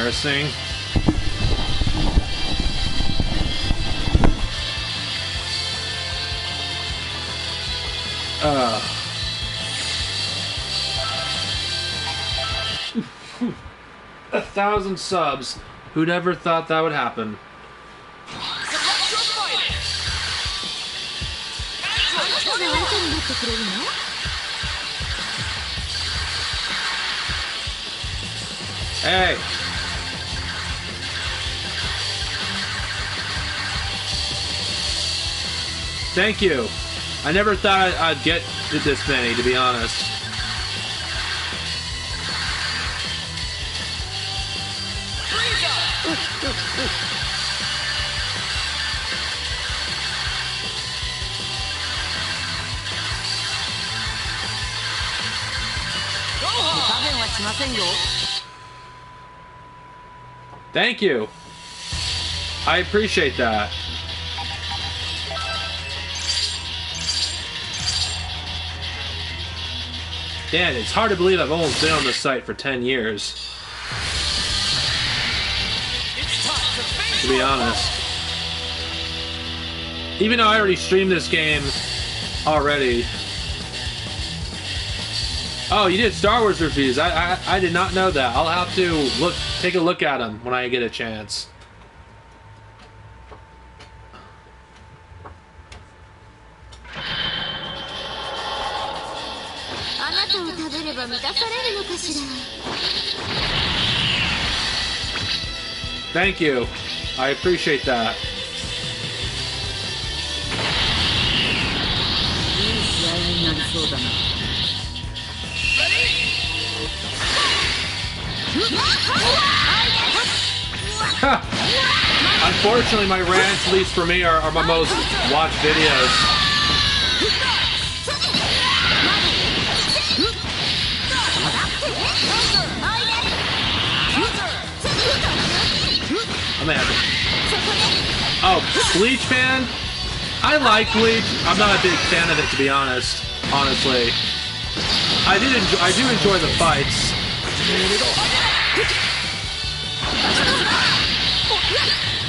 embarrassing. Uh. 1,000 subs. Who'd ever thought that would happen? Hey! Thank you. I never thought I'd get this many, to be honest. Thank you. I appreciate that. Dan, it's hard to believe I've almost been on this site for 10 years. To be honest. Even though I already streamed this game already. Oh, you did Star Wars reviews. I did not know that. I'll have to take a look at them when I get a chance. Thank you. I appreciate that. Unfortunately, my rants, at least for me, are my most watched videos. I'm gonna have it. Oh, Bleach fan? I like Bleach. I'm not a big fan of it, to be honest. Honestly, I do enjoy the fights.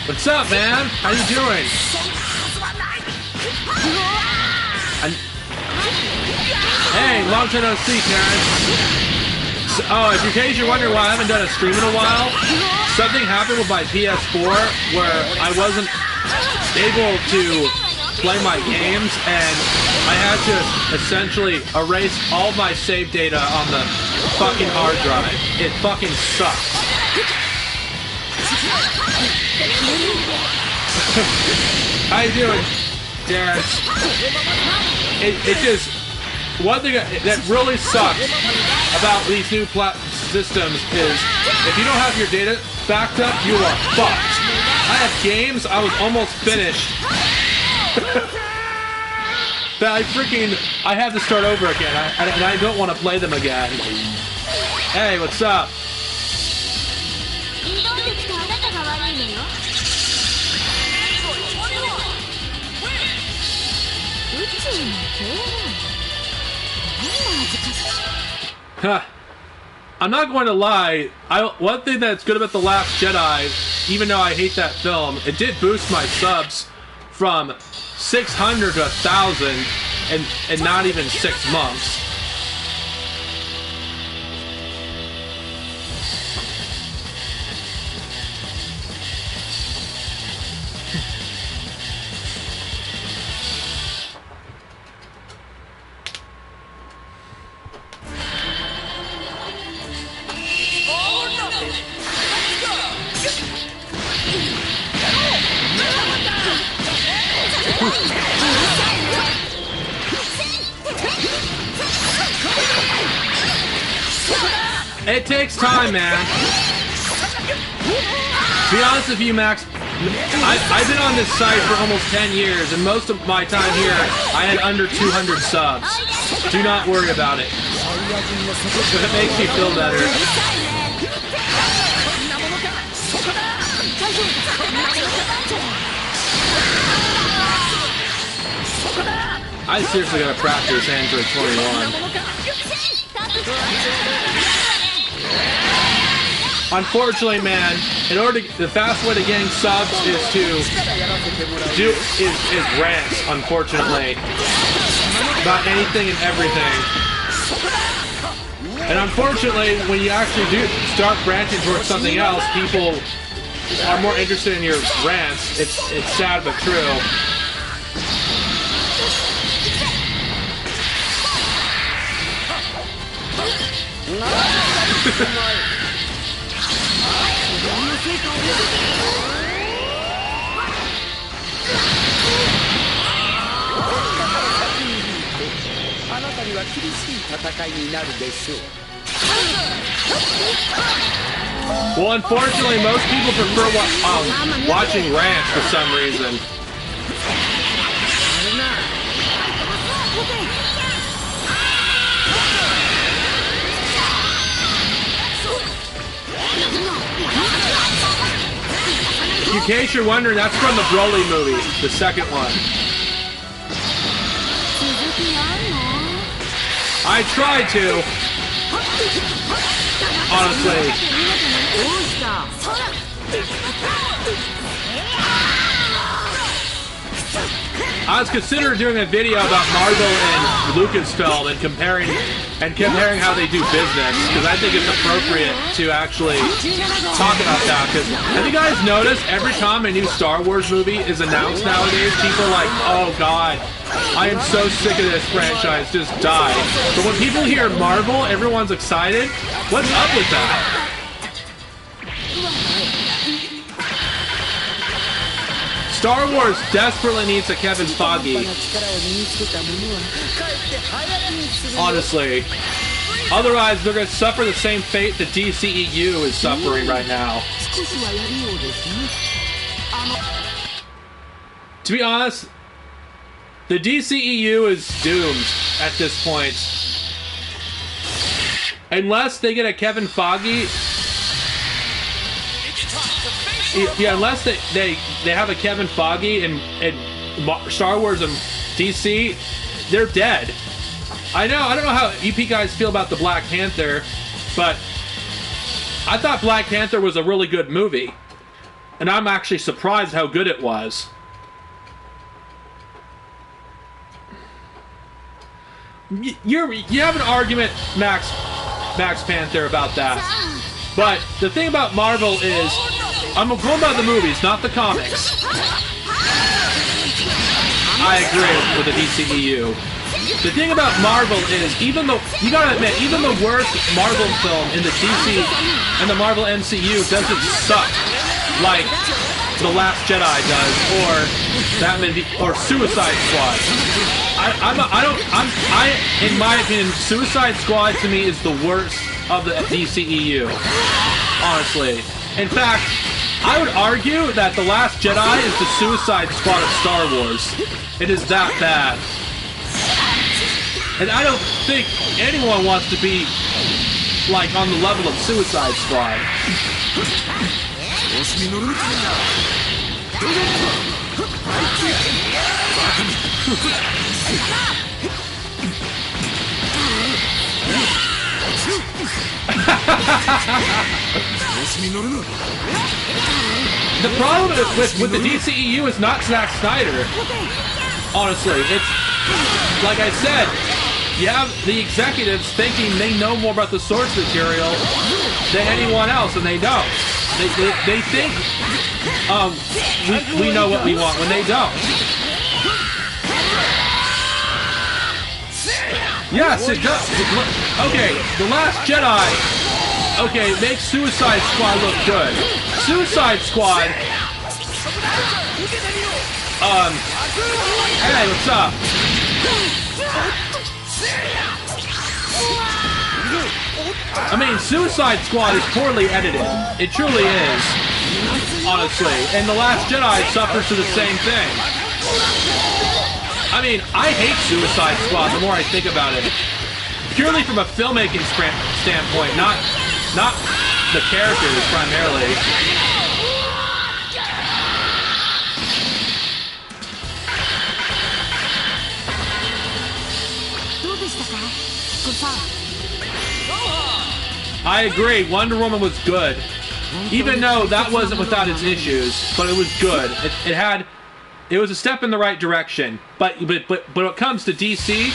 What's up, man? How you doing? Hey, long time no see, Terrence. So, oh, in case you're wondering why I haven't done a stream in a while, something happened with my PS4 where I wasn't able to play my games, and I had to essentially erase all my save data on the fucking hard drive. It fucking sucks. How you doing, Darren? It just, one thing that really sucks about these new systems is if you don't have your data backed up, you are fucked. I have games I was almost finished that I have to start over again, and I don't want to play them again. Hey, what's up? Huh. I'm not going to lie, one thing that's good about The Last Jedi, even though I hate that film, it did boost my subs from 600 to 1,000 in not even 6 months. It takes time, man. To be honest with you, Max, I've been on this site for almost 10 years, and most of my time here, I had under 200 subs. Do not worry about it. If it makes you feel better. I seriously gotta practice Android 21. unfortunately, man, in order to, the fast way to getting subs is to do rants, unfortunately, about anything and everything. And unfortunately, when you actually do start branching towards something else, people are more interested in your rants. It's sad but true. Well, unfortunately, most people prefer watching rants for some reason. In case you're wondering, that's from the Broly movie, the second one. I tried to. Honestly. I was considering doing a video about Marvel and Lucasfilm and comparing how they do business, because I think it's appropriate to actually talk about that. Because have you guys noticed every time a new Star Wars movie is announced nowadays, people are like, oh god, I am so sick of this franchise, just die. But when people hear Marvel, everyone's excited. What's up with that? Star Wars desperately needs a Kevin Feige. Honestly. Otherwise, they're going to suffer the same fate the DCEU is suffering right now. To be honest, the DCEU is doomed at this point. Unless they get a Kevin Feige... Yeah, unless they have a Kevin Feige and Star Wars and DC, they're dead. I don't know how you guys feel about the Black Panther, but I thought Black Panther was a really good movie, and I'm actually surprised how good it was. You have an argument, Max Panther, about that, but the thing about Marvel is, I'm going by the movies, not the comics. I agree with the DCEU. The thing about Marvel is, even though, you gotta admit, even the worst Marvel film in the DC and the Marvel MCU doesn't suck like The Last Jedi does, or Batman or Suicide Squad. In my opinion, Suicide Squad to me is the worst of the DCEU. Honestly. In fact, I would argue that The Last Jedi is the Suicide Squad of Star Wars. It is that bad. And I don't think anyone wants to be, like, on the level of Suicide Squad. The problem with the DCEU is not Zack Snyder. Honestly, it's like I said, you have the executives thinking they know more about the source material than anyone else, and they don't. They think we know what we want when they don't. Yes, it does. Okay, The Last Jedi. Okay, make Suicide Squad look good. Suicide Squad. Hey, what's up? I mean, Suicide Squad is poorly edited. It truly is. Honestly. And The Last Jedi suffers to the same thing. I mean, I hate Suicide Squad the more I think about it. Purely from a filmmaking standpoint, not the characters primarily. I agree, Wonder Woman was good. Even though that wasn't without its issues, but it was good. It was a step in the right direction. But when it comes to DC,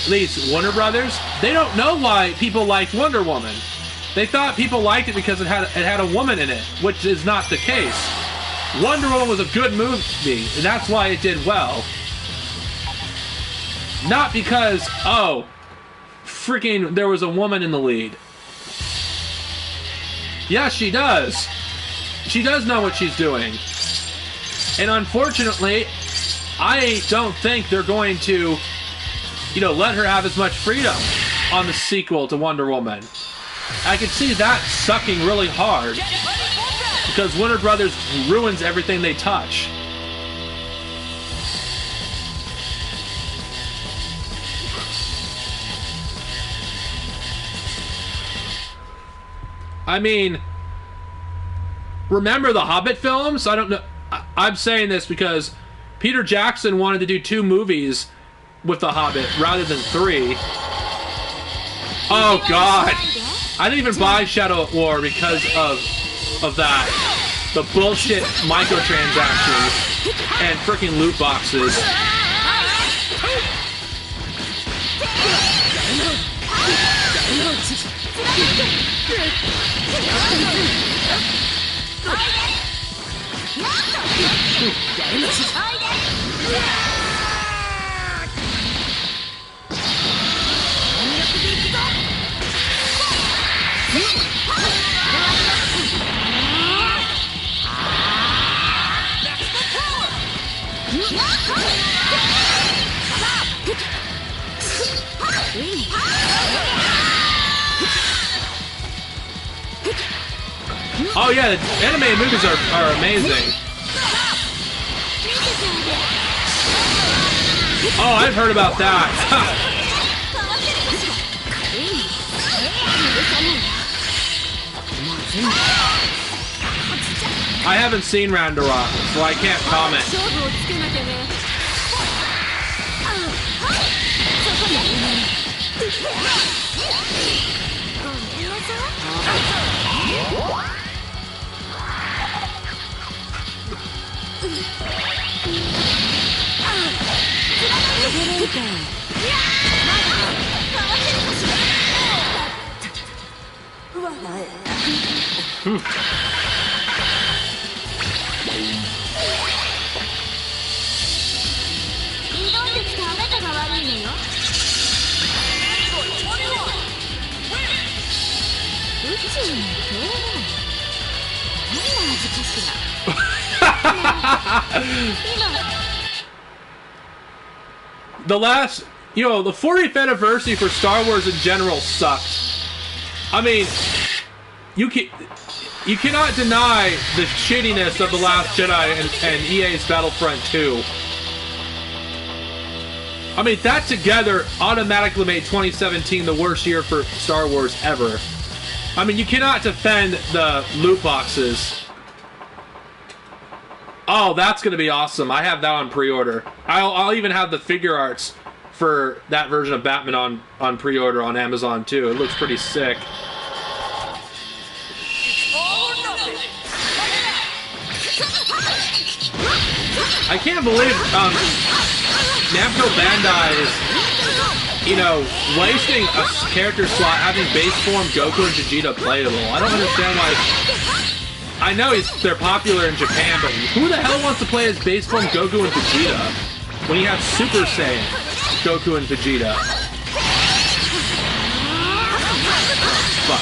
at least Warner Brothers, they don't know why people liked Wonder Woman. They thought people liked it because it had a woman in it, which is not the case. Wonder Woman was a good movie, and that's why it did well. Not because, oh, freaking there was a woman in the lead. Yes, she does. She does know what she's doing. And unfortunately, I don't think they're going to, let her have as much freedom on the sequel to Wonder Woman. I can see that sucking really hard because Warner Brothers ruins everything they touch. I mean, remember the Hobbit films? I don't know. I'm saying this because Peter Jackson wanted to do 2 movies with the Hobbit rather than 3. Oh God, I didn't even buy Shadow of War because of that. The bullshit microtransactions and freaking loot boxes. Oh yeah, the animated movies are amazing. Oh, I've heard about that. I haven't seen Ragnarok, so I can't comment. The 40th anniversary for Star Wars in general sucked. I mean, you cannot deny the shittiness of The Last Jedi and EA's Battlefront 2. I mean, that together automatically made 2017 the worst year for Star Wars ever. I mean, you cannot defend the loot boxes. Oh, that's going to be awesome. I have that on pre-order. I'll even have the figure arts for that version of Batman on pre-order on Amazon, too. It looks pretty sick. I can't believe Namco Bandai is, wasting a character slot having base form Goku and Vegeta playable. I don't understand why. I know they're popular in Japan, but who the hell wants to play as base form Goku and Vegeta when you have Super Saiyan Goku and Vegeta? Fuck.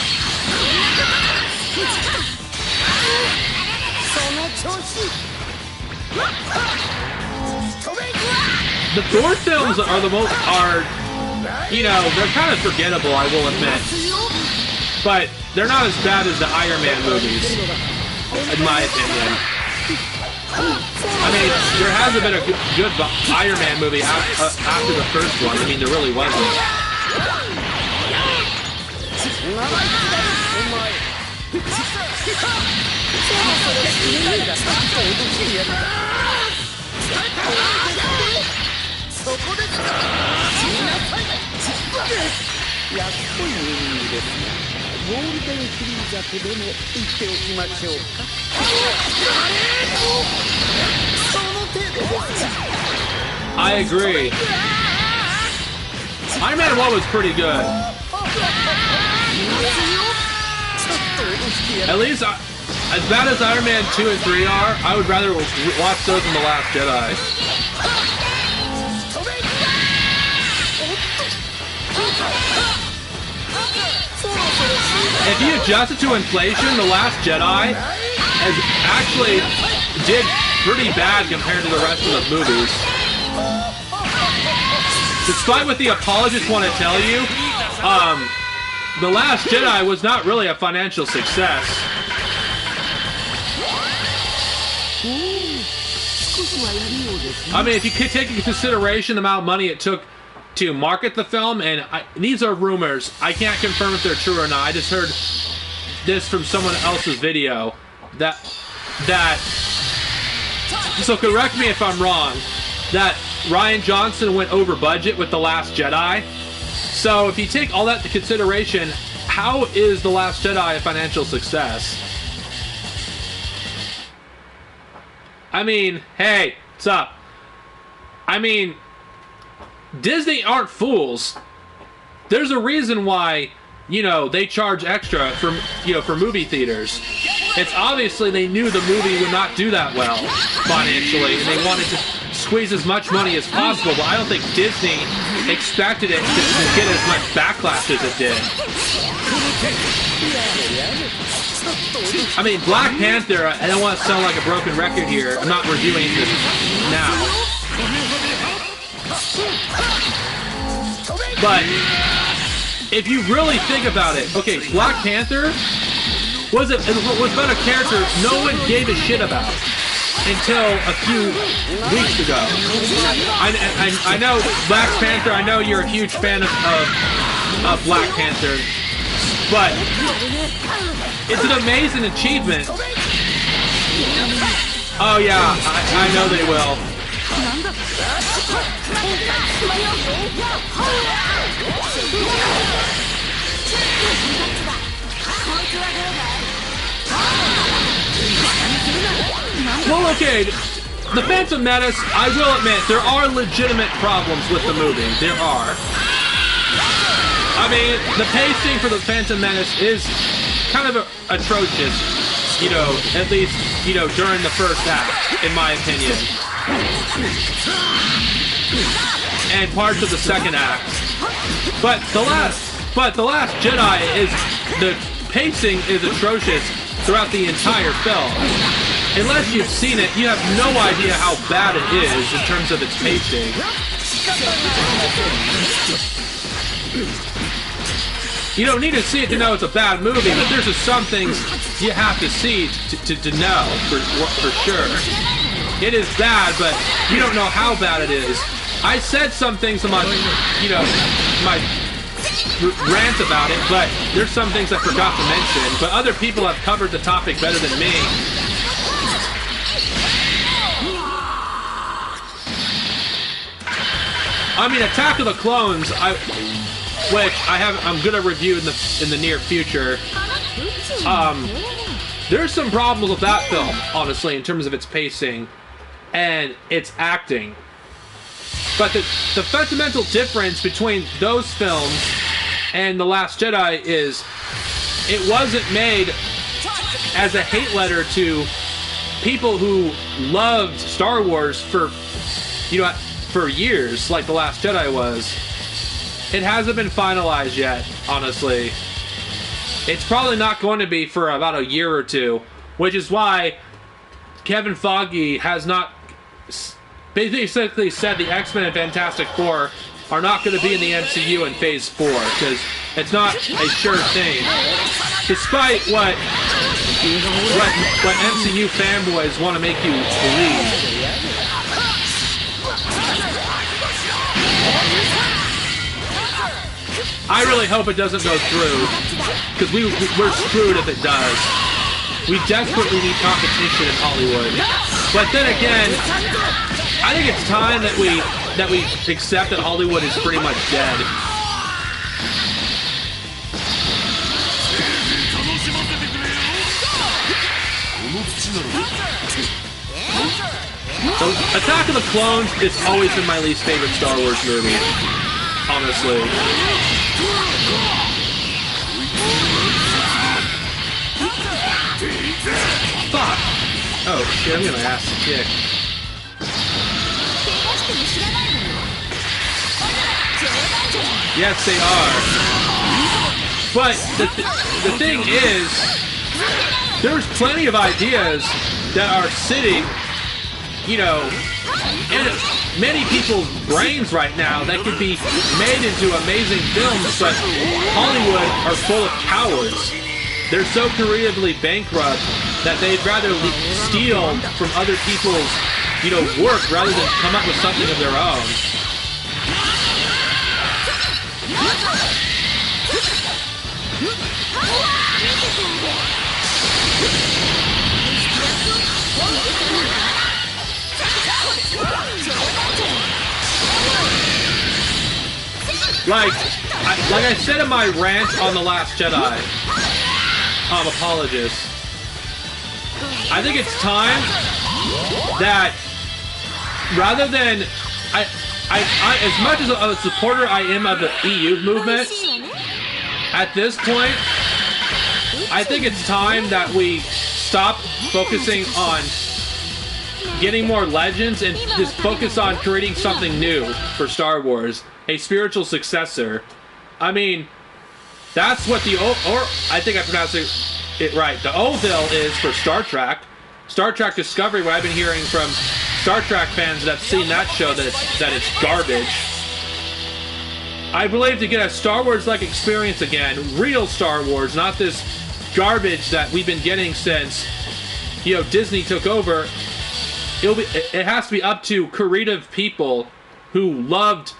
The Thor films are they're kind of forgettable, I will admit. But they're not as bad as the Iron Man movies, in my opinion. I mean, there hasn't been a good Iron Man movie after the first one. I mean, there really wasn't. I agree. Iron Man 1 was pretty good. At least, as bad as Iron Man 2 and 3 are, I would rather watch those than The Last Jedi. If you adjust it to inflation, The Last Jedi has actually did pretty bad compared to the rest of the movies. Despite what the apologists want to tell you, The Last Jedi was not really a financial success. I mean, if you could take into consideration the amount of money it took to market the film, and these are rumors. I can't confirm if they're true or not. I just heard this from someone else's video. So correct me if I'm wrong, that Rian Johnson went over budget with The Last Jedi. So if you take all that into consideration, how is The Last Jedi a financial success? I mean, hey, what's up? I mean, Disney aren't fools. There's a reason why, you know, they charge extra for, you know, for movie theaters. It's obviously they knew the movie would not do that well financially, and they wanted to squeeze as much money as possible, but I don't think Disney expected it to get as much backlash as it did. I mean, Black Panther, I don't want to sound like a broken record here. I'm not reviewing this now. But if you really think about it, okay, Black Panther was about a character no one gave a shit about until a few weeks ago. I know Black Panther, I know you're a huge fan of Black Panther, but it's an amazing achievement. Oh yeah, I know they will. Well, okay, The Phantom Menace, I will admit, there are legitimate problems with the movie. There are. I mean, the pacing for The Phantom Menace is kind of atrocious, you know, at least, you know, during the first act, in my opinion. And parts of the second act. But The Last Jedi is, the pacing is atrocious throughout the entire film. Unless you've seen it, you have no idea how bad it is in terms of its pacing. You don't need to see it to know it's a bad movie, but there's just some things you have to see to know for sure. It is bad, but you don't know how bad it is. I said some things in my, you know, my rant about it, but there's some things I forgot to mention. But other people have covered the topic better than me. I mean, Attack of the Clones, I'm gonna review in the near future. There's some problems with that film, honestly, in terms of its pacing and its acting. But the fundamental difference between those films and The Last Jedi is it wasn't made as a hate letter to people who loved Star Wars for, you know, for years, like The Last Jedi was. It hasn't been finalized yet, honestly. It's probably not going to be for about a year or two, which is why Kevin Feige has not basically said the X-Men and Fantastic Four are not going to be in the MCU in Phase 4, because it's not a sure thing. Despite what MCU fanboys want to make you believe. I really hope it doesn't go through, because we're screwed if it does. We desperately need competition in Hollywood. But then again, I think it's time that we accept that Hollywood is pretty much dead. So, Attack of the Clones is always been my least favorite Star Wars movie. Honestly. Fuck! Oh shit, I'm getting my ass kicked. Yes, they are. But the thing is, there's plenty of ideas that are sitting, you know, in many people's brains right now that could be made into amazing films, but Hollywood are full of cowards. They're so creatively bankrupt that they'd rather steal from other people's, you know, work rather than come up with something of their own. Like I said in my rant on The Last Jedi, apologies. I think it's time that rather than I as much as a supporter I am of the EU movement, at this point, I think it's time that we stop focusing on getting more legends and just focus on creating something new for Star Wars, a spiritual successor. I mean, that's what the I think I pronounced it right. The Oville is for Star Trek. Star Trek Discovery, what I've been hearing from Star Trek fans that have seen that show, that it's garbage. I believe to get a Star Wars-like experience again, real Star Wars, not this garbage that we've been getting since, you know, Disney took over. It has to be up to creative people who loved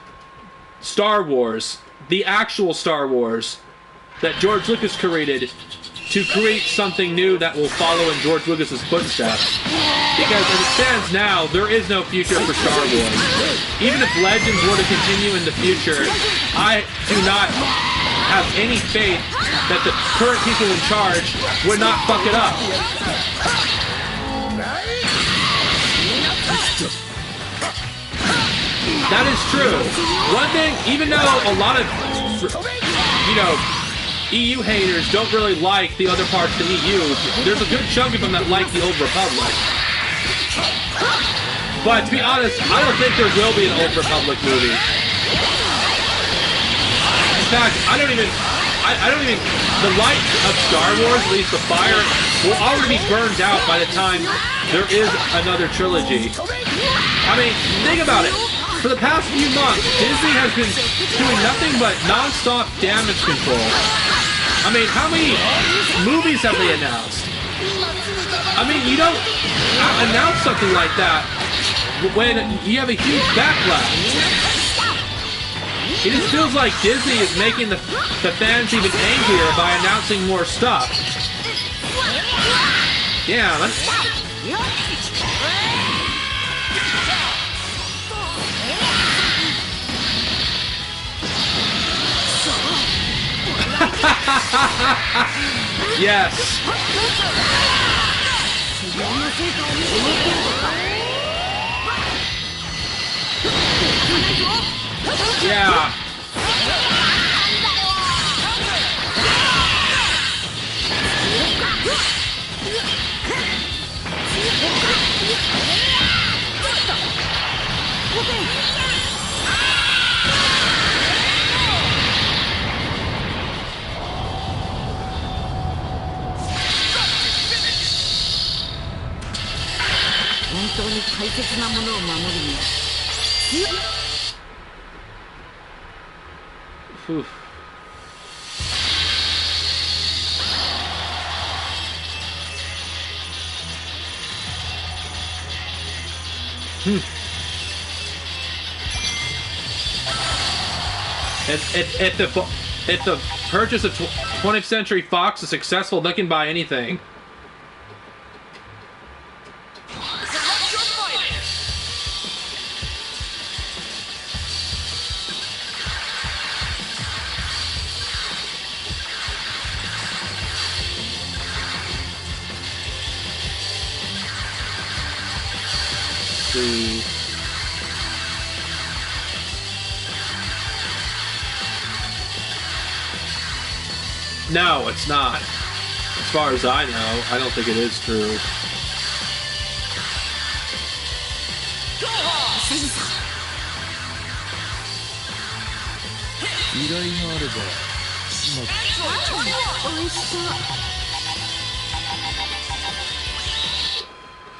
Star Wars, the actual Star Wars that George Lucas created, to create something new that will follow in George Lucas's footsteps. Because as it stands now, there is no future for Star Wars. Even if Legends were to continue in the future, I do not have any faith that the current people in charge would not fuck it up. That is true. One thing, even though a lot of, you know, EU haters don't really like the other parts of the EU, there's a good chunk of them that like the Old Republic. But to be honest, I don't think there will be an Old Republic movie. In fact, I don't even, the light of Star Wars, at least the fire, will already be burned out by the time there is another trilogy. I mean, think about it. For the past few months, Disney has been doing nothing but non-stop damage control. I mean, how many movies have they announced? I mean, you don't announce something like that when you have a huge backlash. It just feels like Disney is making the fans even angrier by announcing more stuff. Yeah, yes. Yeah. Whew. If the purchase of 20th Century Fox is successful, they can buy anything. see. No, it's not. As far as I know, I don't think it is true.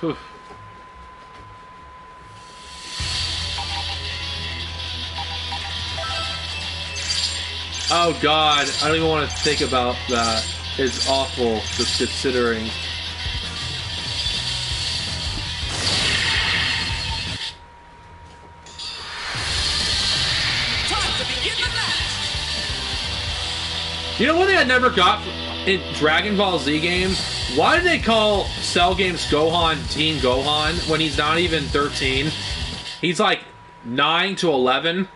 Whew. Oh god, I don't even want to think about that. It's awful, just considering. You know one thing I never got in Dragon Ball Z games? Why do they call Cell Games Gohan Teen Gohan when he's not even 13? He's like 9 to 11.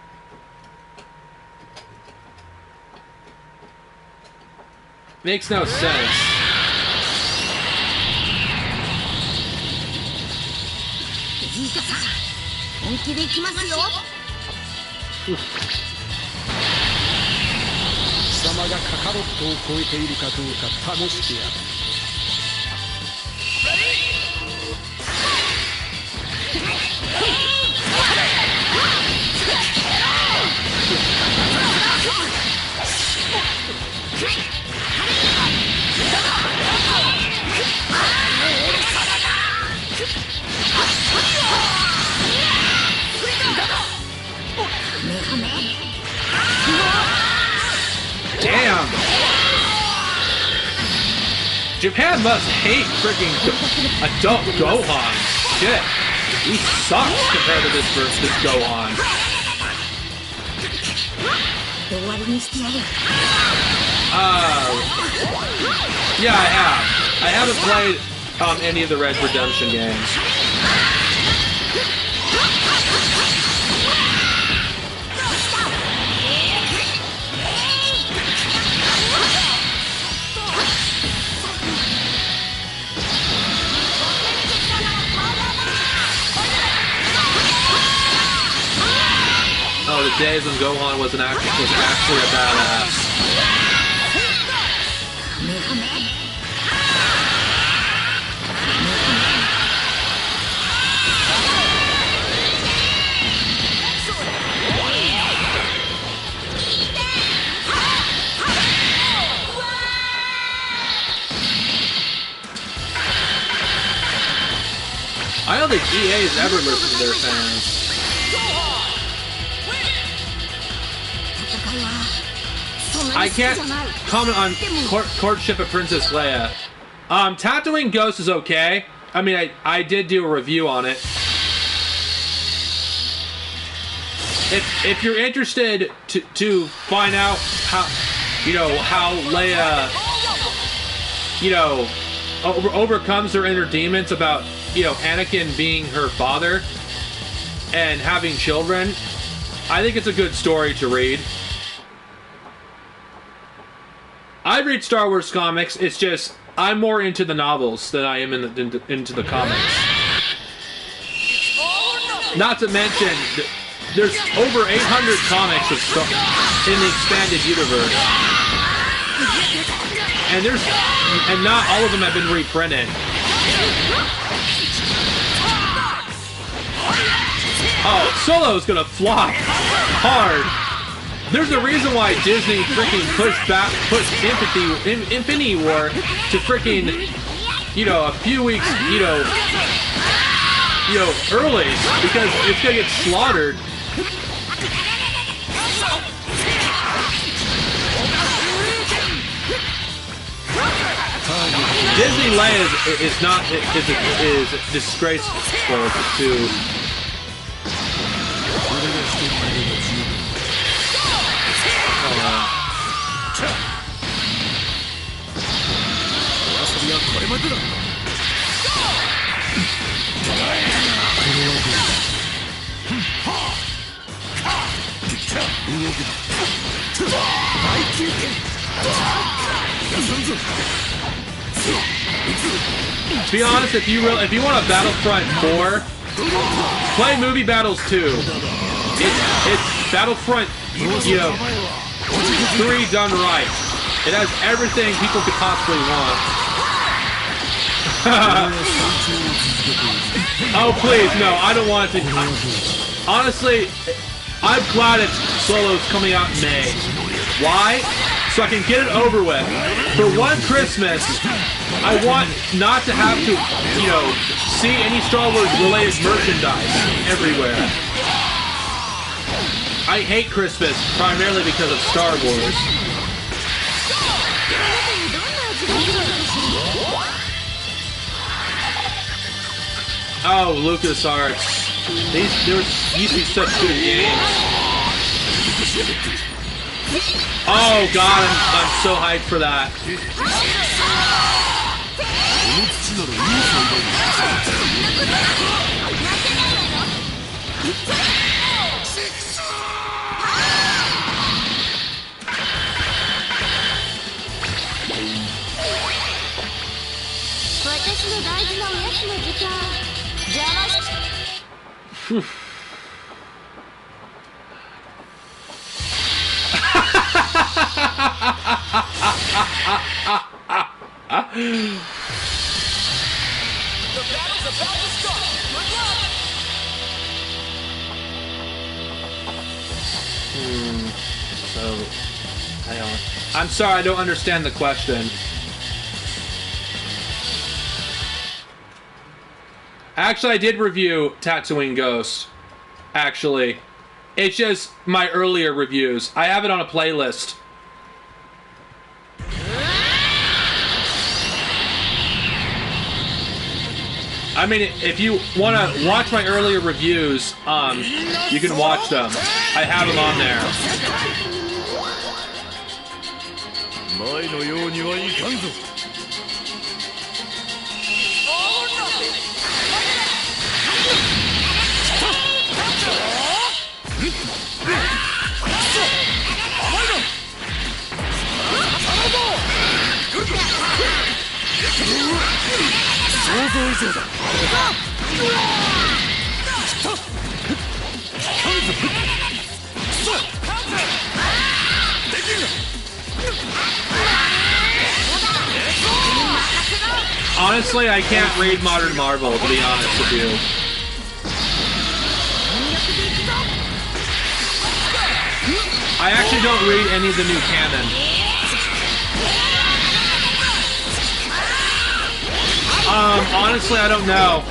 Makes no sense. Damn! Japan must hate freaking adult Gohan. Shit. He sucks compared to this Gohan. Yeah, I have. I haven't played any of the Red Redemption games. Oh, the days when Gohan was actually a badass. I don't think EA has ever listened to their fans. I can't comment on Courtship of Princess Leia. Tatooine Ghost is okay. I mean, I did do a review on it. If you're interested to find out how Leia, overcomes her inner demons about, Anakin being her father and having children, I think it's a good story to read. I read Star Wars comics. It's just I'm more into the novels than I am into the comics. Not to mention, there's over 800 comics in the expanded universe, and not all of them have been reprinted. Oh, Solo's gonna flop hard. There's a reason why Disney freaking pushed Infinity War to freaking, a few weeks, early, because it's gonna get slaughtered. Disney Leia is disgraceful to. To be honest, if you want a Battlefront 4 Play Movie Battles 2. It's Battlefront, you know, 3 done right. It has everything people could possibly want. Oh, please, no, I don't want it to. Honestly, I'm glad Solo's coming out in May. Why? So I can get it over with. For one Christmas, I want not to have to, you know, see any Star Wars related merchandise everywhere. I hate Christmas primarily because of Star Wars. Oh, LucasArts. There used to be such good games. Oh god, I'm so hyped for that. So, I'm sorry, I don't understand the question. Actually, I did review Tatooine Ghost. Actually. It's just my earlier reviews. I have it on a playlist. I mean, if you want to watch my earlier reviews, you can watch them. I have them on there. Honestly, I can't read Modern Marvel, to be honest with you. I actually don't read any of the new canon. Honestly, I don't know.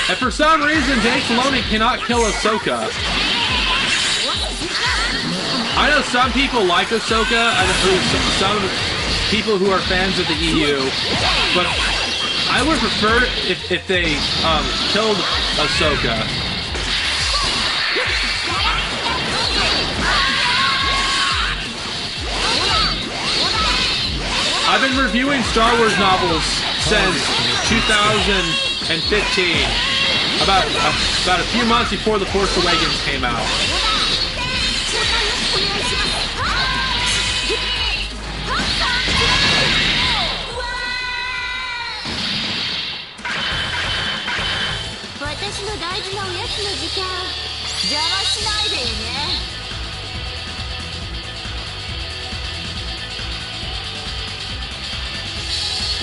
And for some reason, Dave Filoni cannot kill Ahsoka. I know some people like Ahsoka, I know some people who are fans of the EU, but I would prefer if they killed Ahsoka. I've been reviewing Star Wars novels since 2015, about a few months before The Force Awakens came out.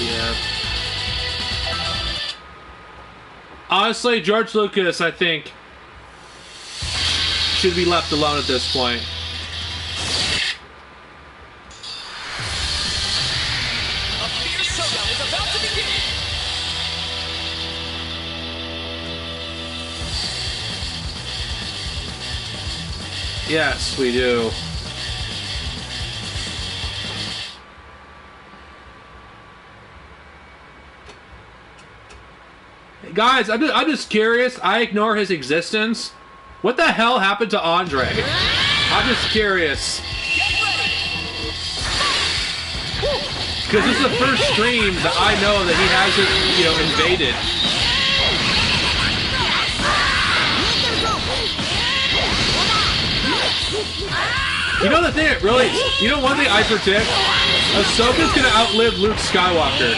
Yeah. Honestly, George Lucas, I think, should be left alone at this point. A fierce showdown is about to begin. Yes, we do. Guys, I'm just curious. I ignore his existence. What the hell happened to Andre? I'm just curious. Because this is the first stream that I know that he hasn't, you know, invaded. You know the thing that really, you know one thing I predict? Ahsoka's gonna outlive Luke Skywalker.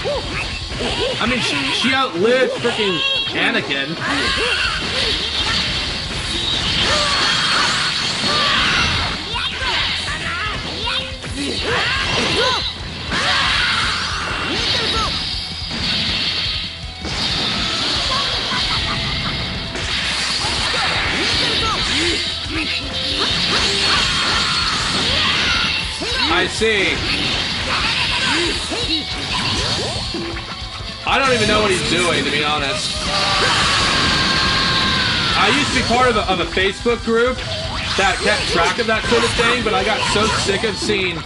I mean, she outlived freaking Anakin. I see. I don't even know what he's doing, to be honest. I used to be part of a Facebook group that kept track of that sort of thing, but I got so sick of seeing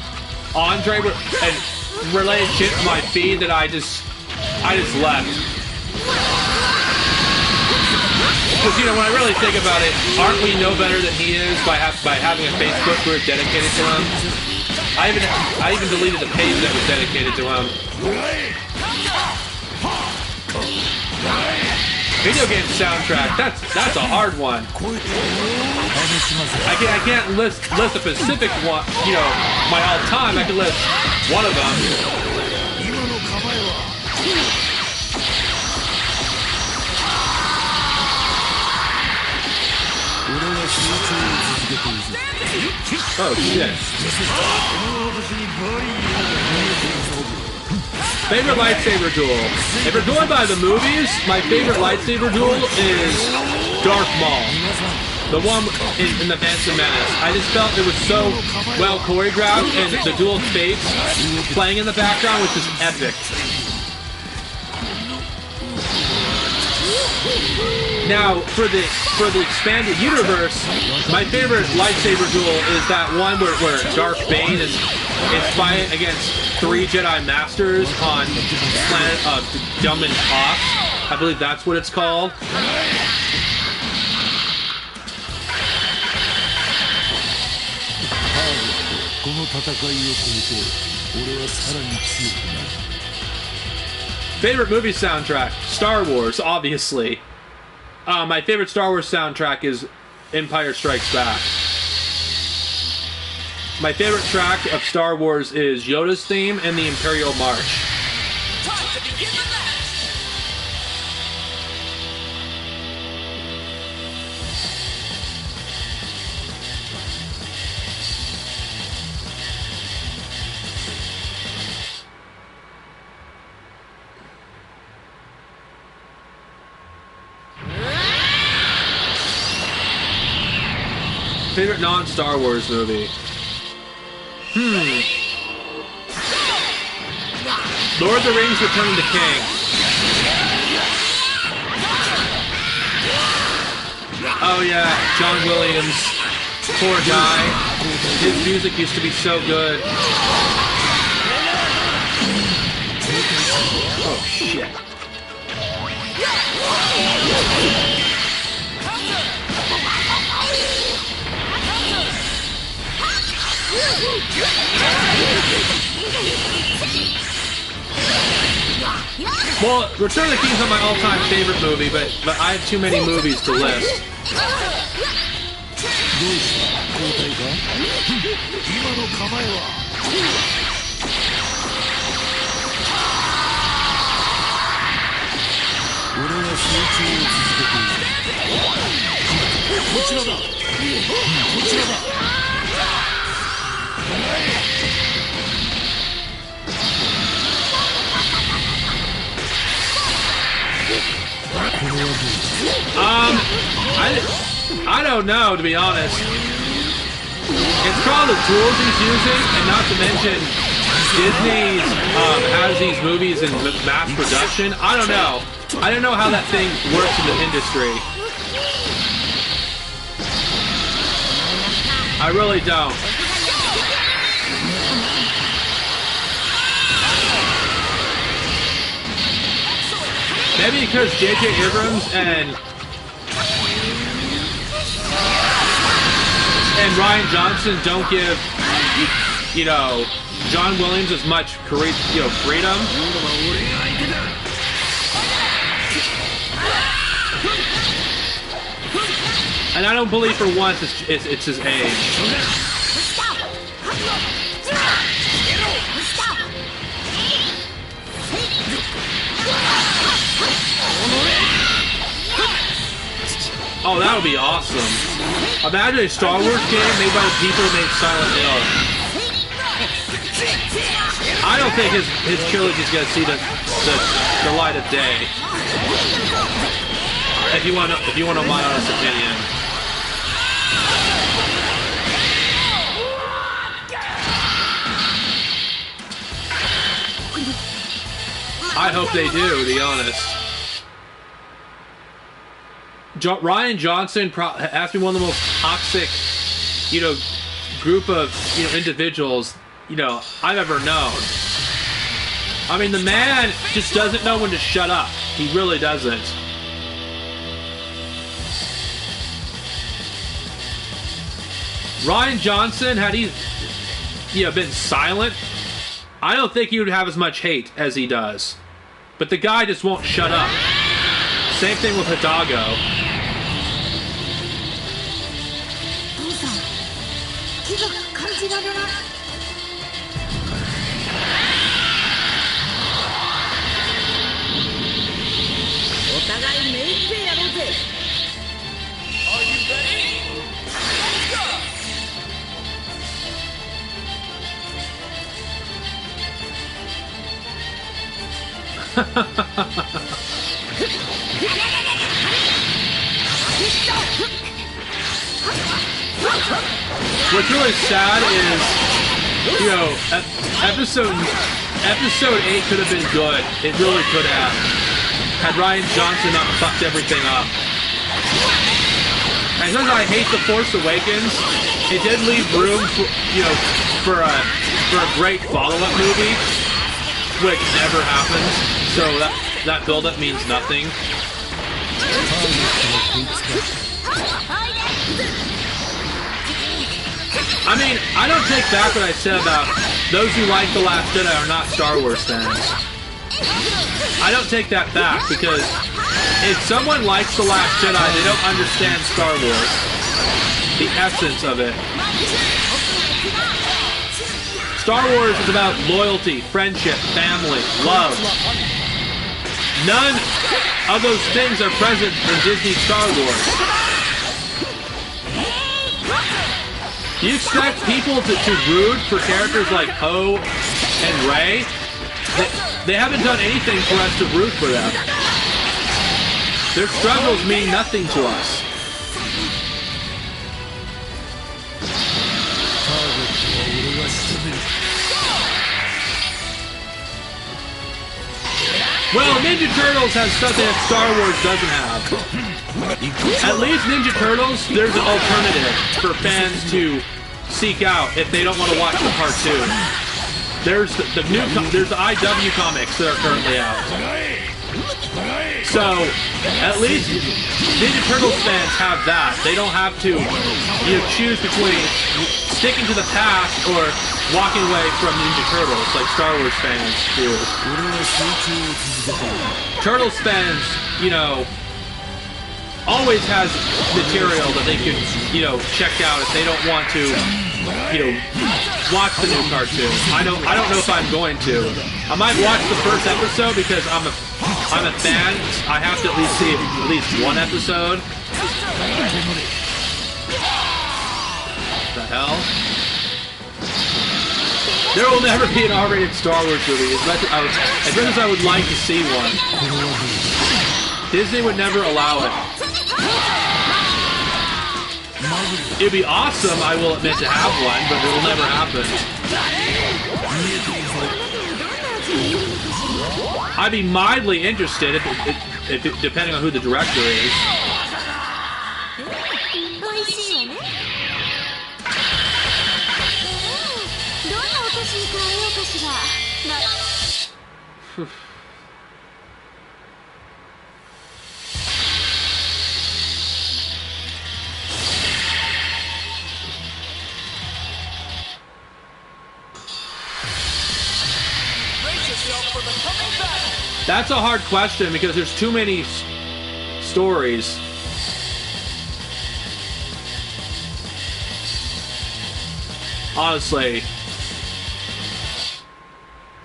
Andre and related shit to my feed that I just left. Because, you know, when I really think about it, aren't we no better than he is by having a Facebook group dedicated to him? I even deleted the page that was dedicated to him. Video game soundtrack, that's a hard one. I can't list a specific one, you know, my all time. I can list one of them. Oh shit. Favorite lightsaber duel. If we're going by the movies, my favorite lightsaber duel is Darth Maul. The one in the Phantom Menace. I just felt it was so well choreographed, and the dual fates playing in the background was just epic. Now, for the expanded universe, my favorite lightsaber duel is that one where Darth Bane is fighting against 3 Jedi Masters on the planet of Dumb and Off. I believe that's what it's called. Favorite movie soundtrack? Star Wars, obviously. My favorite Star Wars soundtrack is Empire Strikes Back. My favorite track of Star Wars is Yoda's theme and the Imperial March. Time to begin the match. Favorite non-Star Wars movie? Lord of the Rings: Return of the King. Oh yeah, John Williams. Poor guy. His music used to be so good. Oh shit. Well, Return of the King's not my all-time favorite movie, but I have too many movies to list. I don't know, to be honest. It's probably the tools he's using, and not to mention Disney has these movies in mass production. I don't know. I don't know how that thing works in the industry. I really don't. Maybe because J.J. Abrams and Ryan Johnson don't give, you know, John Williams as much freedom. And I don't believe for once it's his age. Oh, that would be awesome. Imagine a Star Wars game made by the people who made Silent Hill. I don't think his trilogy's gonna see the light of day. If you want to know my honest opinion. I hope they do, to be honest. Ryan Johnson has to be one of the most toxic, group of individuals, I've ever known. I mean, the man just doesn't know when to shut up. He really doesn't. Ryan Johnson, had he, been silent, I don't think he would have as much hate as he does. But the guy just won't shut up. Same thing with Hidalgo. Are you ready? Let's go! What's really sad is, episode 8 could have been good. It really could have. Had Ryan Johnson not fucked everything up. And since I hate The Force Awakens, it did leave room for a great follow-up movie, which never happens. So that build-up means nothing. I mean, I don't take back what I said about those who like The Last Jedi are not Star Wars fans. I don't take that back, because if someone likes The Last Jedi, they don't understand Star Wars. The essence of it. Star Wars is about loyalty, friendship, family, love. None of those things are present in Disney Star Wars. You expect people to root for characters like Poe and Rey? They haven't done anything for us to root for them. Their struggles mean nothing to us. Well, Ninja Turtles has something that Star Wars doesn't have. At least Ninja Turtles, there's an alternative for fans to seek out if they don't want to watch the cartoon. There's there's the IW comics that are currently out. So, at least Ninja Turtles fans have that. They don't have to, choose between sticking to the past or walking away from Ninja Turtles like Star Wars fans do. Turtles fans, always has material that they can, check out if they don't want to, watch the new cartoon. I don't know if I'm going to. I might watch the first episode because I'm a fan. I have to at least see at least one episode. What the hell? There will never be an R-rated Star Wars movie, as much as I would like to see one. Disney would never allow it. It'd be awesome, I will admit, to have one, but it will never happen. I'd be mildly interested, if depending on who the director is. That's a hard question because there's too many stories. Honestly.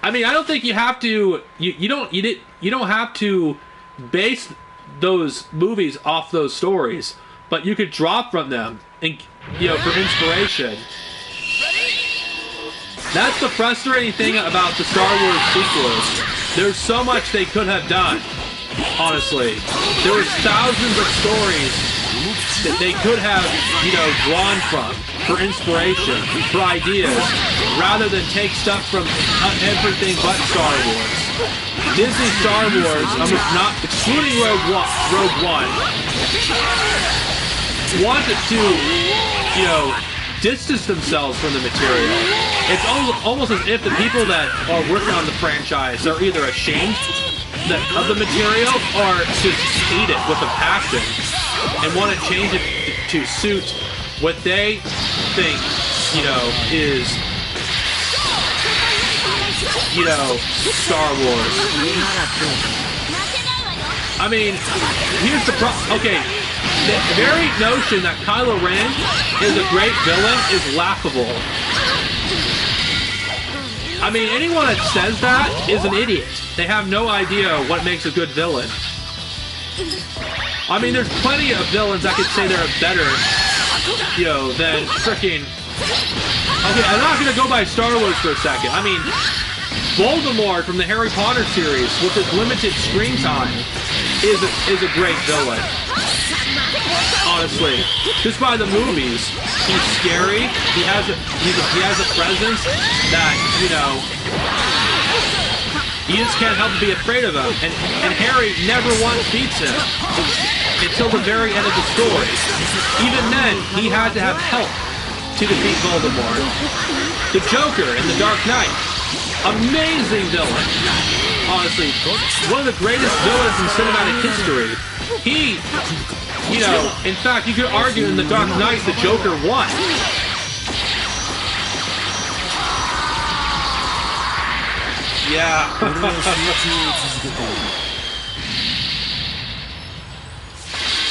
I mean, I don't think you have to. You don't have to base those movies off those stories. but you could draw from them, and for inspiration. That's the frustrating thing about the Star Wars sequels. There's so much they could have done, honestly. There was thousands of stories that they could have, drawn from for inspiration, for ideas, rather than take stuff from everything but Star Wars. Disney Star Wars, not excluding Rogue One, wanted to, distance themselves from the material. It's almost as if the people that are working on the franchise are either ashamed of the material or just hate it with a passion and want to change it to suit what they think, is, Star Wars. I mean, here's the problem. Okay, the very notion that Kylo Ren is a great villain is laughable. I mean, anyone that says that is an idiot. They have no idea what makes a good villain. I mean, there's plenty of villains I could say they're better, than freaking... Okay, I'm not gonna go by Star Wars for a second. I mean, Voldemort from the Harry Potter series, with his limited screen time, is a great villain. Honestly, just by the movies, he's scary. He has a presence that you just can't help but be afraid of him. And Harry never once beats him until the very end of the story. Even then, he had to have help to defeat Voldemort. The Joker in The Dark Knight, amazing villain. Honestly, one of the greatest villains in cinematic history. He, in fact, you could argue in The Dark Knight the Joker won. Yeah.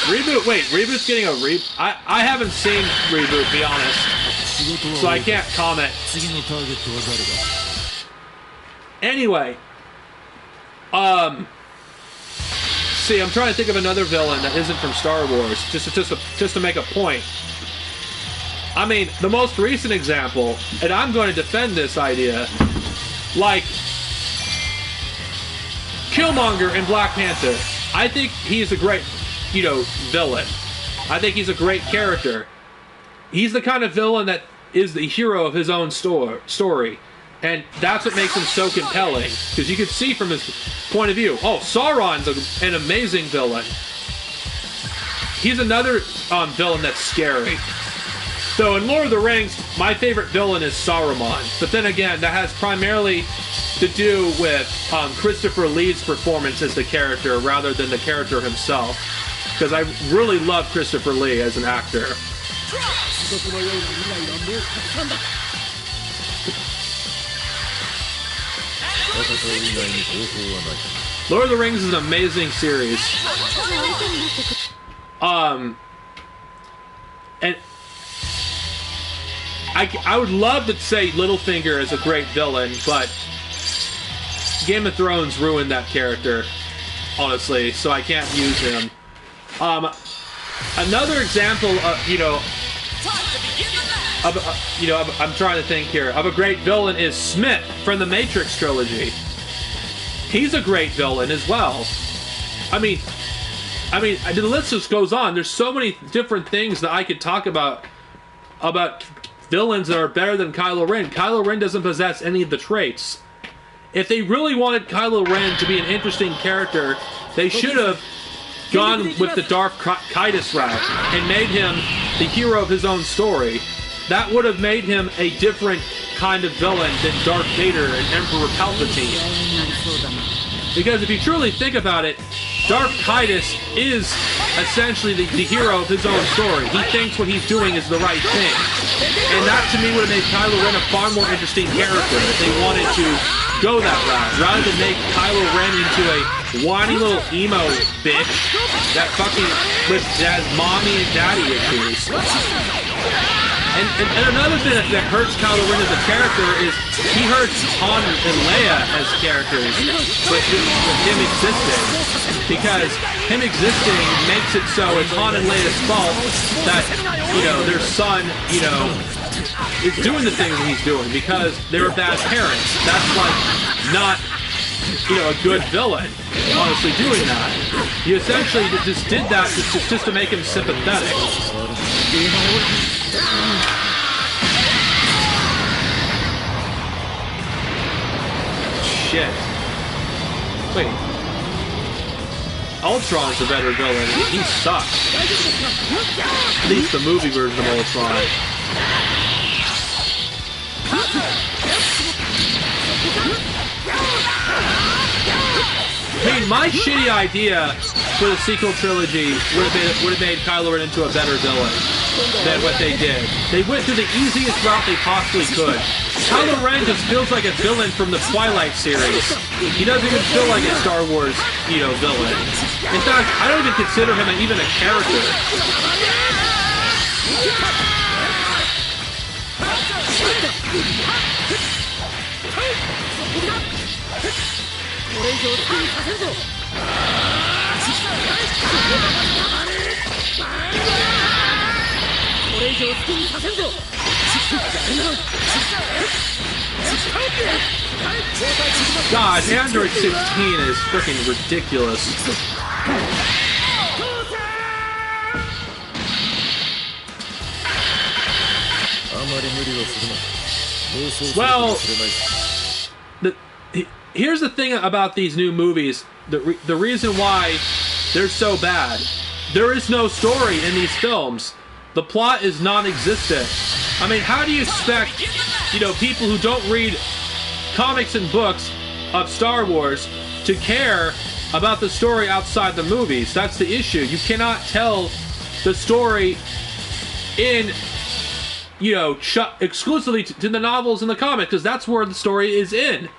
Reboot, wait, Reboot's getting a reboot? I haven't seen Reboot, to be honest. So I can't comment. Anyway. See, I'm trying to think of another villain that isn't from Star Wars, just to make a point. I mean, the most recent example, and I'm going to defend this idea, like Killmonger in Black Panther. I think he's a great, villain. I think he's a great character. He's the kind of villain that is the hero of his own story. And that's what makes him so compelling. Because you can see from his point of view, oh, Sauron's an amazing villain. He's another villain that's scary. So in Lord of the Rings, my favorite villain is Saruman. But then again, that has primarily to do with Christopher Lee's performance as the character rather than the character himself. Because I really love Christopher Lee as an actor. Lord of the Rings is an amazing series. And I would love to say Littlefinger is a great villain, but Game of Thrones ruined that character, honestly, so I can't use him. Another example of, I'm trying to think here, of a great villain is Smith from the Matrix trilogy. He's a great villain as well. I mean, the list just goes on. There's so many different things that I could talk about villains that are better than Kylo Ren. Kylo Ren doesn't possess any of the traits. If they really wanted Kylo Ren to be an interesting character, they should have gone with the Darth Caedus route and made him the hero of his own story. That would have made him a different kind of villain than Darth Vader and Emperor Palpatine. Because if you truly think about it, Darth Caedus is essentially the hero of his own story. He thinks what he's doing is the right thing. And that to me would have made Kylo Ren a far more interesting character if they wanted to go that route, rather than make Kylo Ren into a whiny little emo bitch that has mommy and daddy issues. And another thing that hurts Kylo Ren as a character is he hurts Han and Leia as characters with him existing. Because him existing makes it so it's Han and Leia's fault that, you know, their son, you know, is doing the things that he's doing because they were bad parents. That's like not, you know, a good villain, honestly, doing that. You essentially just did that just to make him sympathetic. Shit. Wait. Ultron's a better villain. He sucks. At least the movie version of Ultron. I mean, my shitty idea for the sequel trilogy would have made Kylo Ren into a better villain than what they did. They went through the easiest route they possibly could. Kylo Ren just feels like a villain from the Twilight series. He doesn't even feel like a Star Wars, you know, villain. In fact, I don't even consider him even a character. God, Android 16 is freaking ridiculous. Well, here's the thing about these new movies. The reason why they're so bad. There is no story in these films. The plot is non-existent. I mean, how do you expect, you know, people who don't read comics and books of Star Wars to care about the story outside the movies? That's the issue. You cannot tell the story in, you know, exclusively to the novels and the comics, because that's where the story is in.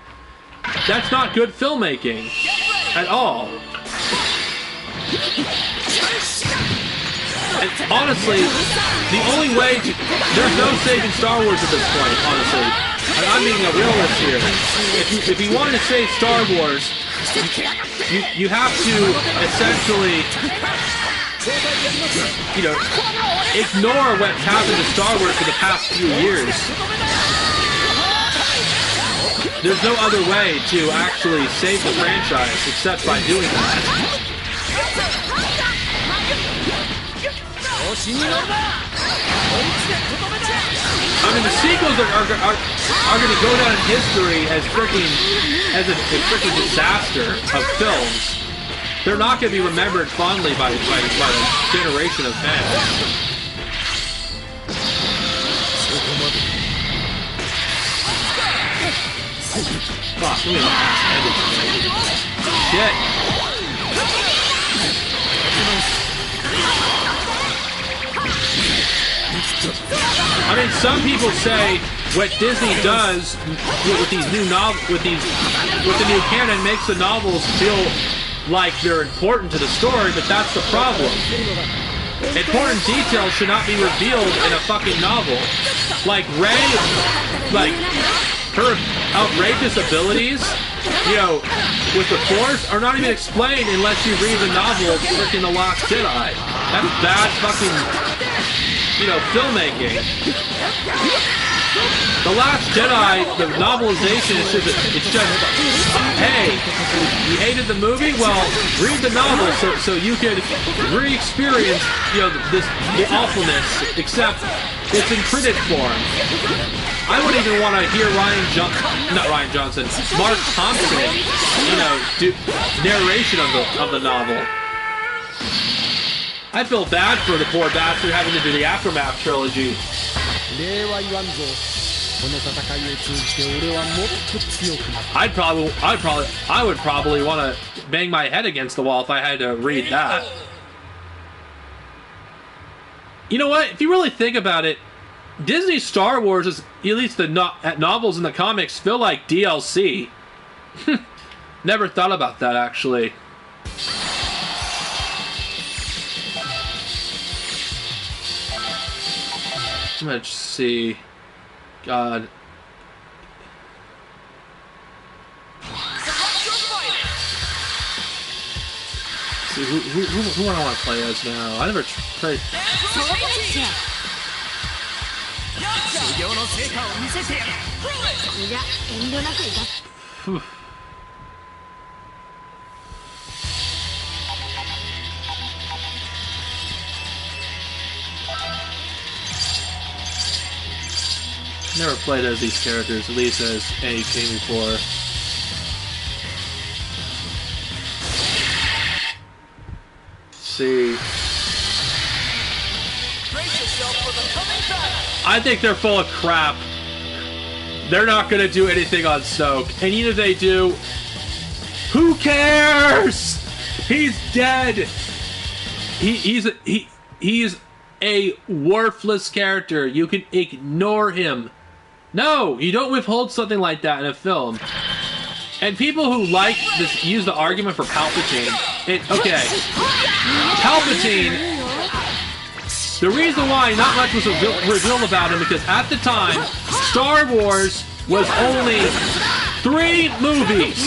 That's not good filmmaking at all. And honestly, the only way to... There's no saving Star Wars at this point, honestly. And I'm being a realist here. If you wanted to save Star Wars, you have to essentially, you know, ignore what's happened to Star Wars for the past few years. There's no other way to actually save the franchise except by doing that. I mean, the sequels are going to go down in history as a freaking disaster of films. They're not going to be remembered fondly by a generation of fans. Fuck, look at that. Shit. I mean, some people say what Disney does with these new with the new canon makes the novels feel like they're important to the story, but that's the problem. Important details should not be revealed in a fucking novel. Like Rey, like her outrageous abilities, you know, with the Force are not even explained unless you read the novel freaking The Last Jedi. That's bad fucking, you know, filmmaking. The Last Jedi, the novelization is just, hey, you hated the movie? Well, read the novel so you can re-experience, you know, the awfulness, except it's in printed form. I wouldn't even want to hear Mark Thompson, you know, do narration of the novel. I feel bad for the poor bastard having to do the Aftermath trilogy. I would probably want to bang my head against the wall if I had to read that. You know what? If you really think about it, Disney Star Wars, is, at least the novels and the comics, feel like DLC. Never thought about that, actually. I'm gonna see. God. See, who do I want to play as now? I never played. Never played as these characters, at least as any game before. See. I think they're full of crap. They're not gonna do anything on Snoke, and even if they do, who cares? He's dead. He's a worthless character. You can ignore him. No, you don't withhold something like that in a film. And people who like this use the argument for Palpatine. Okay, Palpatine. The reason why not much was revealed about him because at the time, Star Wars was only 3 movies.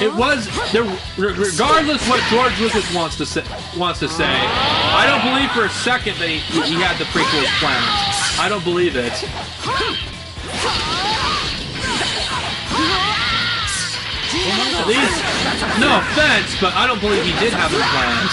It was there, regardless what George Lucas wants to say. I don't believe for a second that he had the prequels planned. I don't believe it. At least, no offense, but I don't believe he did have it planned.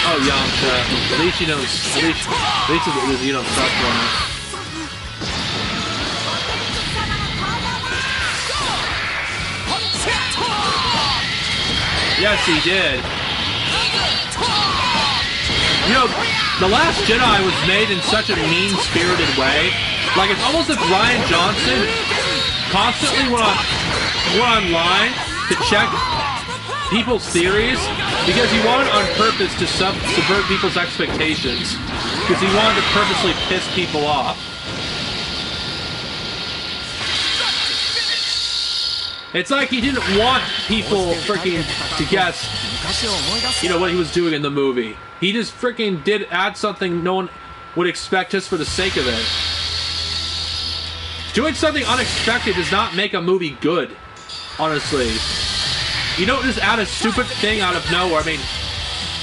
Oh, Yamcha. At least you don't. At least you don't suck one. Yes, he did. You know, The Last Jedi was made in such a mean-spirited way. Like, it's almost as Rian Johnson constantly went online to check people's theories because he wanted on purpose to subvert people's expectations. Because he wanted to purposely piss people off. It's like he didn't want people freaking to guess, you know, what he was doing in the movie. He just freaking did add something no one would expect just for the sake of it. Doing something unexpected does not make a movie good, honestly. You don't just add a stupid thing out of nowhere. I mean,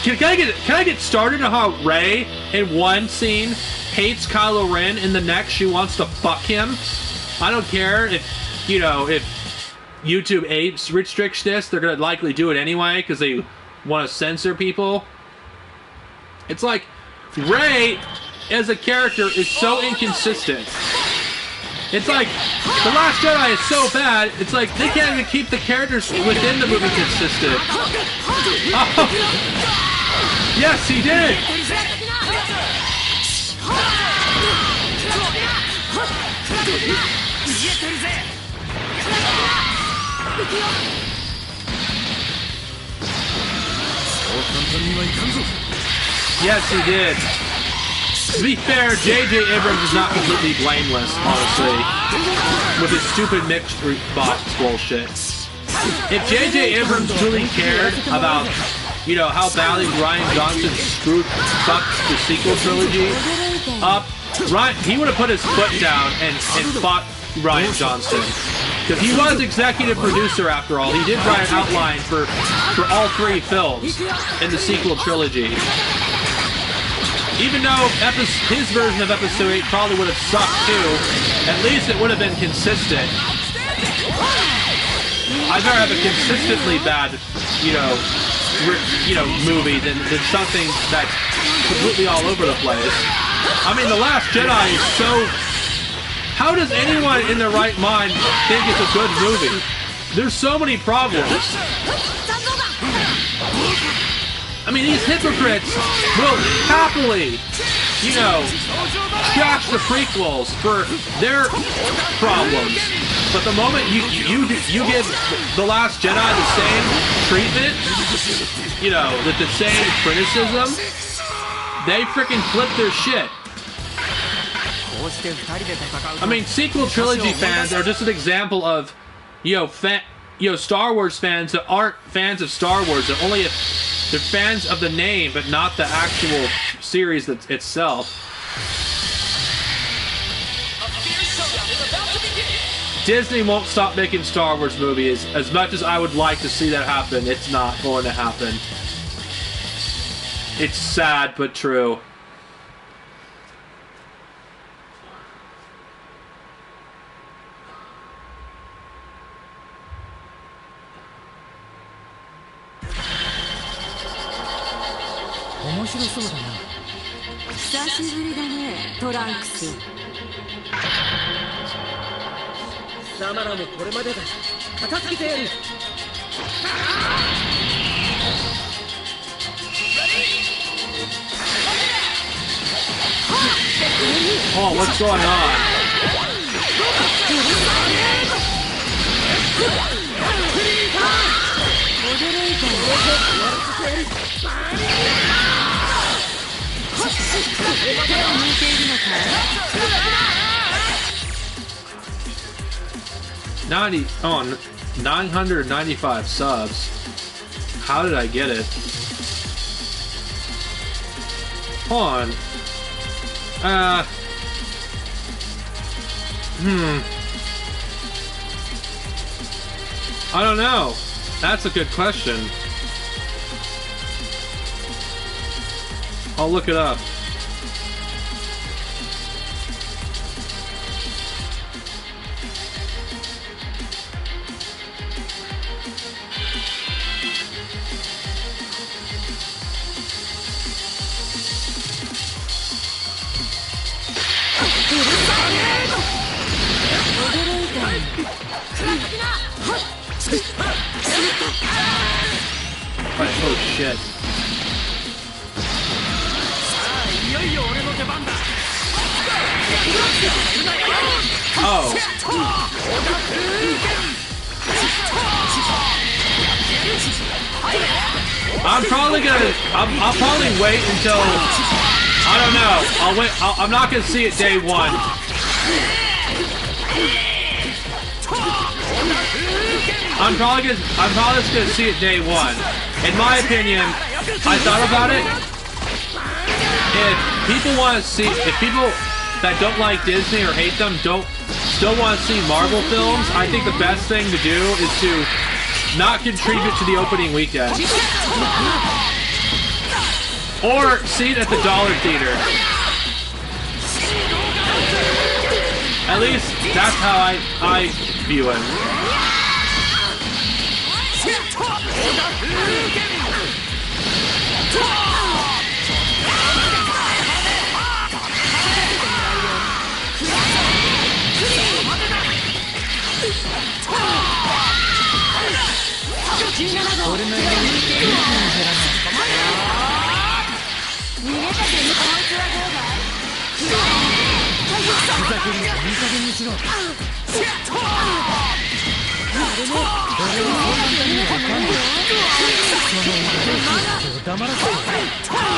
can I get started on how Rey in one scene hates Kylo Ren, in the next she wants to fuck him? I don't care if, you know, if YouTube apes restricts this, they're gonna likely do it anyway because they want to censor people. It's like Rey as a character is so inconsistent. It's like The Last Jedi is so bad. It's like they can't even keep the characters within the movie consistent. Oh. Yes, he did. Yes, he did. To be fair, J.J. Abrams is not completely blameless, honestly, with his stupid mixed box bullshit. If J.J. Abrams truly cared about, you know, how badly Rian Johnson fucked the sequel trilogy up, he would have put his foot down and fought Rian Johnson. Because he was executive producer, after all. He did write an outline for all 3 films in the sequel trilogy. Even though his version of Episode 8 probably would have sucked too, at least it would have been consistent. I'd rather have a consistently bad, you know, movie than something that's completely all over the place. I mean, The Last Jedi is so... How does anyone in their right mind think it's a good movie? There's so many problems. I mean, these hypocrites will happily, you know, trash the prequels for their problems. But the moment you give The Last Jedi the same treatment, you know, the same criticism, they freaking flip their shit. I mean, sequel trilogy fans are just an example of, Star Wars fans that aren't fans of Star Wars. They're fans of the name, but not the actual series itself. Disney won't stop making Star Wars movies. As much as I would like to see that happen, it's not going to happen. It's sad, but true. Oh, what's going on? Oh, 995 subs. How did I get it? Hold on. I don't know. That's a good question. I'll look it up. Oh shit. Oh. I'll probably wait until, I don't know. I'm not gonna see it day one. I'm probably just gonna see it day one. In my opinion, I thought about it. If people that don't like Disney or hate them still want to see Marvel films, I think the best thing to do is to not contribute to the opening weekend. Or see it at the Dollar Theater. At least that's how I view it.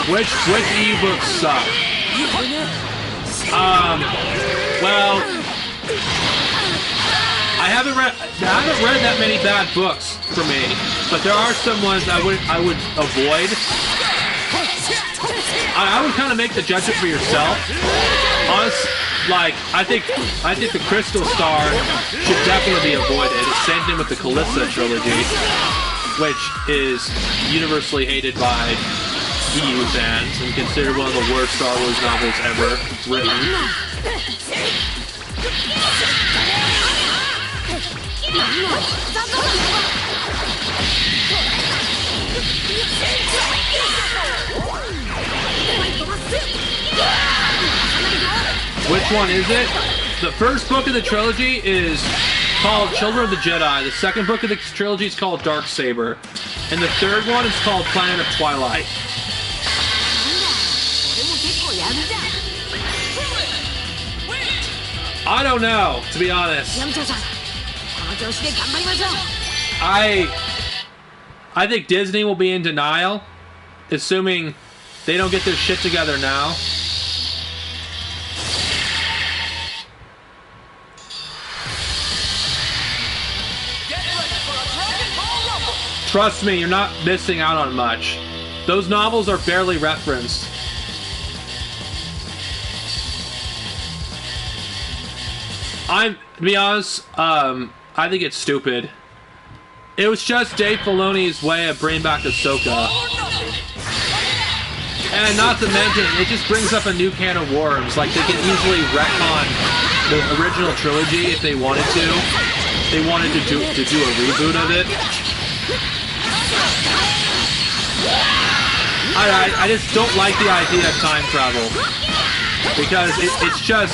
Which ebooks suck? Well, I haven't read that many bad books for me, but there are some ones I would avoid. I would kind of make the judgment for yourself. I think the Crystal Star should definitely be avoided. Same thing with the Calissa trilogy, which is universally hated by EU fans and considered one of the worst Star Wars novels ever written. Which one is it? The first book of the trilogy is called Children of the Jedi. The second book of the trilogy is called Darksaber. And the third one is called Planet of Twilight. I don't know, to be honest. I think Disney will be in denial, assuming they don't get their shit together now. Trust me, you're not missing out on much. Those novels are barely referenced. To be honest, I think it's stupid. It was just Dave Filoni's way of bringing back Ahsoka. And not to mention, it just brings up a new can of worms. Like, they can easily retcon the original trilogy if they wanted to. They wanted to do a reboot of it. I just don't like the idea of time travel. Because it's just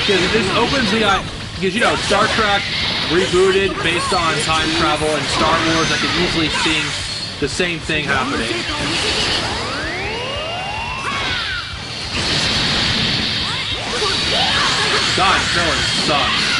because it just opens the eye. Because, you know, Star Trek rebooted based on time travel, and Star Wars, I could easily see the same thing happening. God, villain sucks.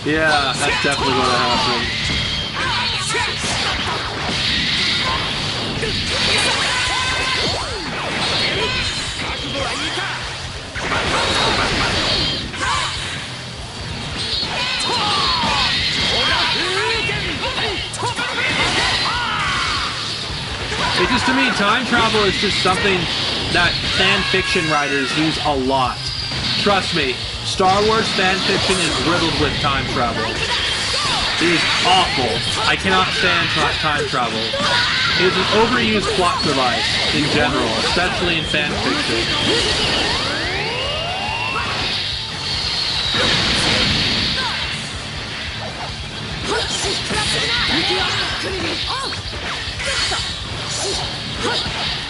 Yeah, that's definitely gonna happen. It just, to me, time travel is just something that fan fiction writers use a lot. Trust me, Star Wars fan fiction is riddled with time travel. It is awful. I cannot stand time travel. It is an overused plot device in general, especially in fan fiction.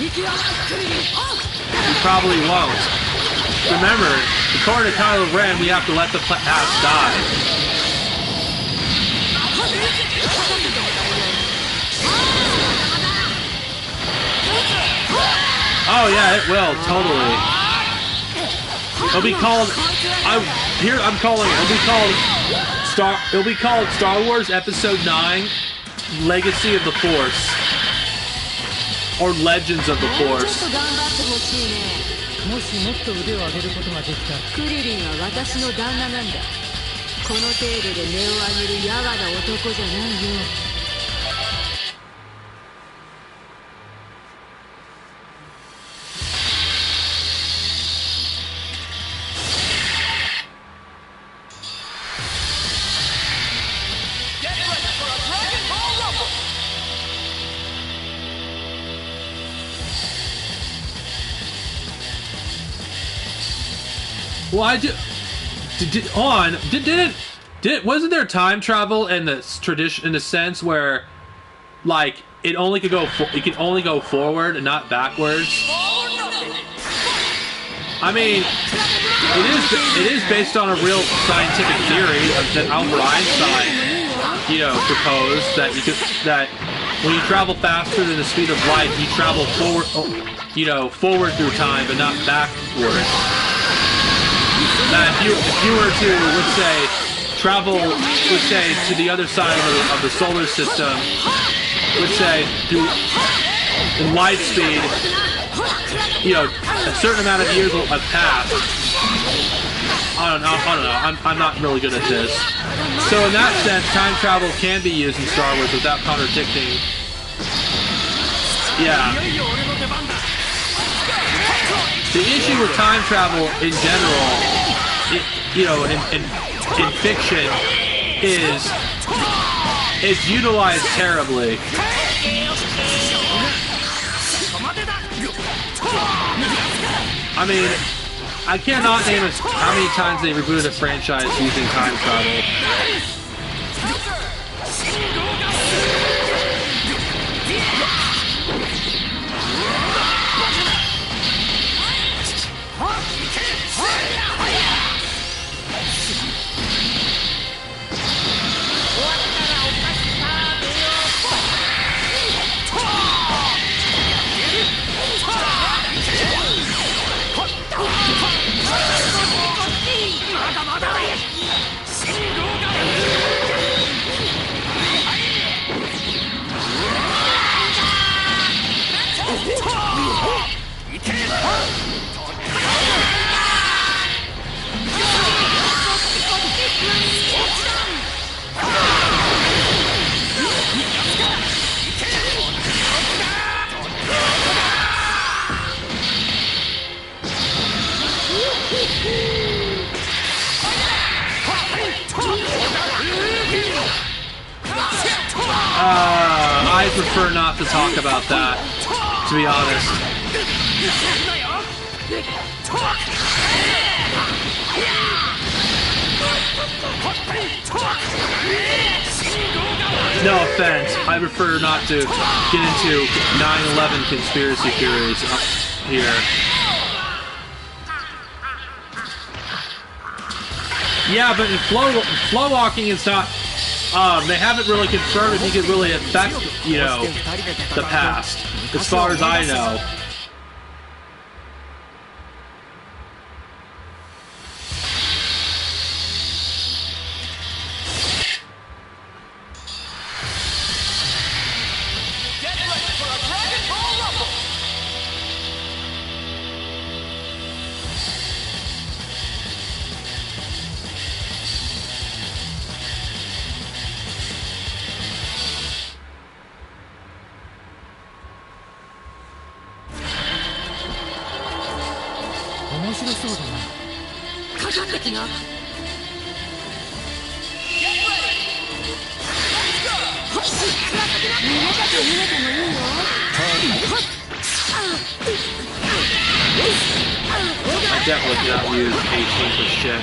You probably won't. Remember, according to Kylo Ren, we have to let the past die. Oh yeah, it will, totally. It'll be called it'll be called Star Wars Episode 9, Legacy of the Force. Or Legends of the Force. もしもっと腕を上げることができたらクリリンは私の旦那なんだ。この程度で音を上げるやわな男じゃないよ。Well, wasn't there time travel in the tradition, in the sense where, like, it can only go forward and not backwards? I mean, it is based on a real scientific theory that Albert Einstein, you know, proposed that when you travel faster than the speed of light, you travel forward through time, but not backwards. That if you were to, let's say, travel, let's say, to the other side of the solar system, let's say, in light speed, you know, a certain amount of years will have passed. I don't know. I'm not really good at this. So in that sense, time travel can be used in Star Wars without contradicting. Yeah. The issue with time travel in general, in fiction, is it's utilized terribly. I mean, I cannot name how many times they rebooted a franchise using time travel. I prefer not to talk about that, to be honest. No offense, I prefer not to get into 9/11 conspiracy theories up here. Yeah, but in flow walking is not. They haven't really confirmed if you could really affect, the past, as far as I know. Get ready for a Dragon Ball Rumble! I definitely cannot use 18 for shit.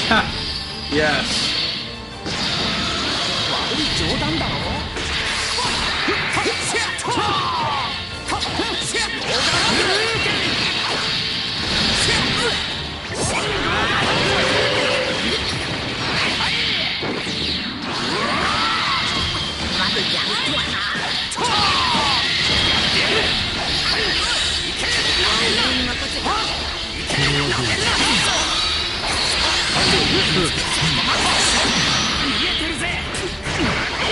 Ha! Yes.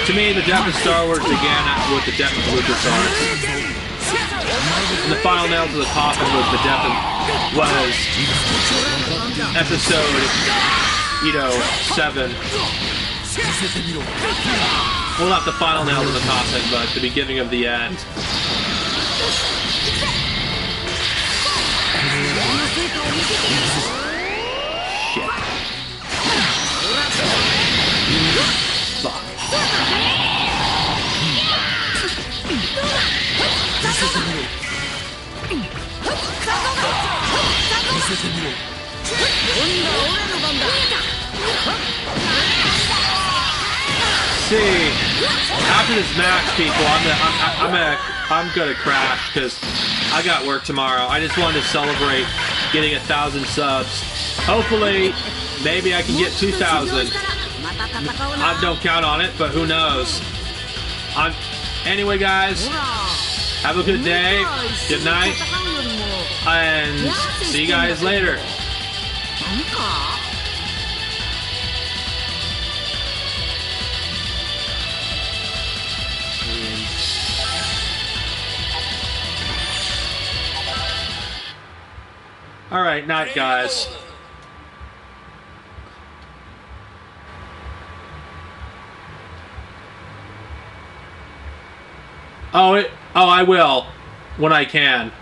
To me, the death of Star Wars began with the death of LucasArts. And the final nail to the coffin was the death of episode, 7. Well, not the final nail to the coffin, but the beginning of the end. Shit. Fuck. See, after this match, people, I'm gonna crash because I got work tomorrow. I just wanted to celebrate getting 1,000 subs. Hopefully, maybe I can get 2,000. I don't count on it, but who knows? Anyway, guys, have a good day, good night, and see you guys later. All right, night, guys. Oh, I will when I can.